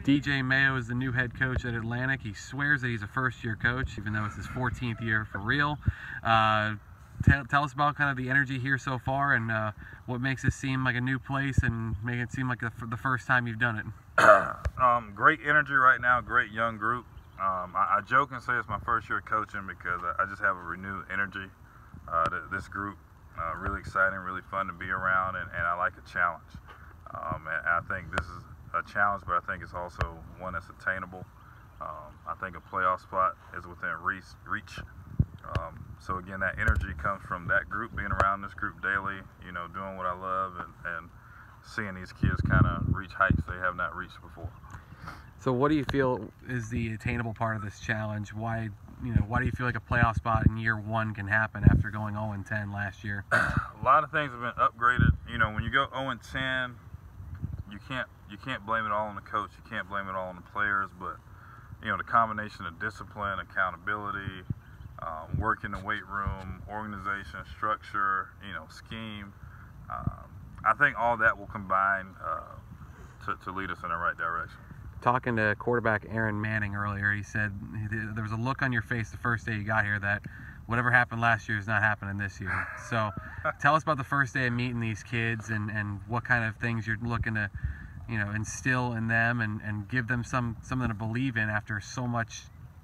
DJ Mayo is the new head coach at Atlantic. He swears that he's a first-year coach, even though it's his 14th year for real. Tell us about kind of the energy here so far and what makes it seem like a new place and make it seem like the first time you've done it. Great energy right now, great young group. I joke and say it's my first year coaching because I just have a renewed energy. This group, really exciting, really fun to be around, and I like a challenge. And I think this is a challenge, but I think it's also one that's attainable. I think a playoff spot is within reach. So again, that energy comes from that group, being around this group daily, you know, doing what I love and seeing these kids kind of reach heights they have not reached before. So what do you feel is the attainable part of this challenge? Why do you feel like a playoff spot in year one can happen after going 0-10 last year? A lot of things have been upgraded. You know, when you go 0-10, you can't blame it all on the coach. You can't blame it all on the players. But you know, the combination of discipline, accountability, work in the weight room, organization, structure, you know, scheme. I think all that will combine to lead us in the right direction. Talking to quarterback Aaron Manning earlier, he said there was a look on your face the first day you got here that whatever happened last year is not happening this year. So tell us about the first day of meeting these kids and what kind of things you're looking to, you know, instill in them and give them something to believe in after so much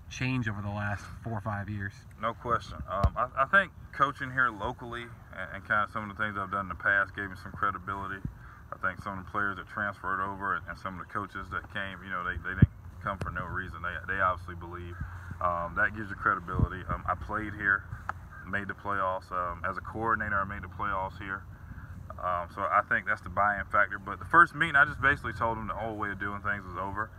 change over the last 4 or 5 years. No question. I think coaching here locally and kind of some of the things I've done in the past gave me some credibility. I think some of the players that transferred over and some of the coaches that came, you know, they didn't come for no reason. They obviously believe. That gives you credibility. I played here, made the playoffs. As a coordinator, I made the playoffs here. So I think that's the buy-in factor. But the first meeting, I just basically told them the old way of doing things was over.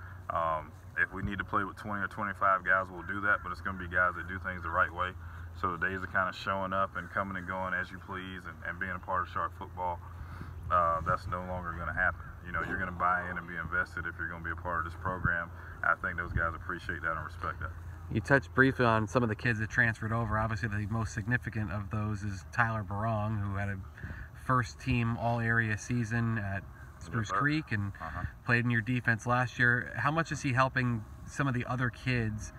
If we need to play with 20 or 25 guys, we'll do that. But it's going to be guys that do things the right way. So the days of kind of showing up and coming and going as you please and being a part of Shark football, that's no longer going to happen. You know, you're going to buy in and be invested if you're going to be a part of this program. I think those guys appreciate that and respect that. You touched briefly on some of the kids that transferred over. Obviously, the most significant of those is Tyler Barong, who had a first-team all-area season at Spruce Creek and played in your defense last year. How much is he helping some of the other kids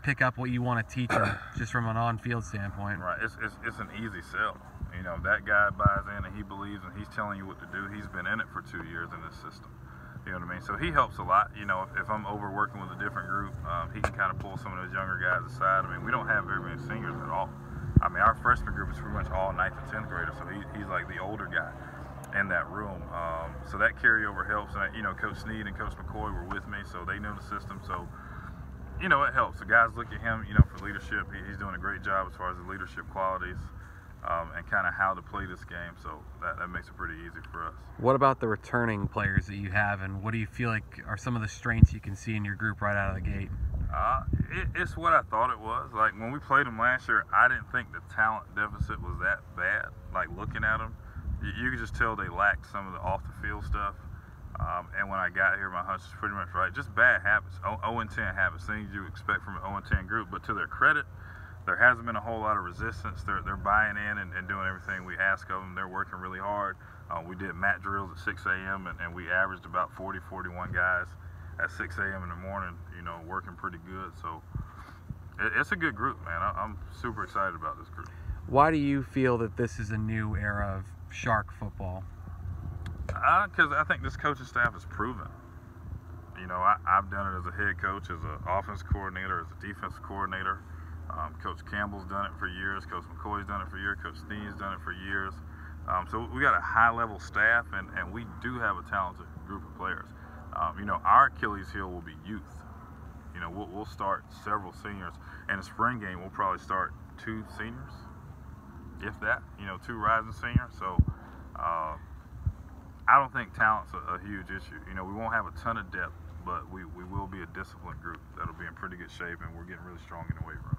pick up what you want to teach them, just from an on-field standpoint? Right. It's an easy sell. You know, that guy buys in and he believes and he's telling you what to do. He's been in it for 2 years in this system. You know what I mean? So he helps a lot. You know, if I'm overworking with a different group, he can kind of pull some of those younger guys aside. I mean, we don't have very many seniors at all. I mean, our freshman group is pretty much all 9th and 10th graders, so he's like the older guy in that room. So that carryover helps. And, you know, Coach Sneed and Coach McCoy were with me, so they know the system. So, you know, it helps. The guys look at him, you know, for leadership. He's doing a great job as far as the leadership qualities. And kind of how to play this game, so that makes it pretty easy for us. What about the returning players that you have, and what do you feel like are some of the strengths you can see in your group right out of the gate? It's what I thought it was. Like, when we played them last year, I didn't think the talent deficit was that bad. Like, looking at them, you could just tell they lacked some of the off-the-field stuff. And when I got here, my hunch was pretty much right. Just bad habits, 0-10 habits, things you expect from an 0-10 group. But to their credit, there hasn't been a whole lot of resistance. They're buying in and doing everything we ask of them. They're working really hard. We did mat drills at 6 a.m. and we averaged about 40, 41 guys at 6 a.m. in the morning, you know, working pretty good. So it's a good group, man. I'm super excited about this group. Why do you feel that this is a new era of Shark football? Because I think this coaching staff is proven. You know, I've done it as a head coach, as an offense coordinator, as a defense coordinator. Coach Campbell's done it for years. Coach McCoy's done it for years. Coach Sneed's done it for years. So we got a high-level staff, and we do have a talented group of players. You know, our Achilles heel will be youth. You know, we'll start several seniors. In the spring game, we'll probably start 2 seniors, if that. You know, 2 rising seniors. So I don't think talent's a huge issue. You know, we won't have a ton of depth, but we will be a disciplined group that'll be in pretty good shape, and we're getting really strong in the weight room.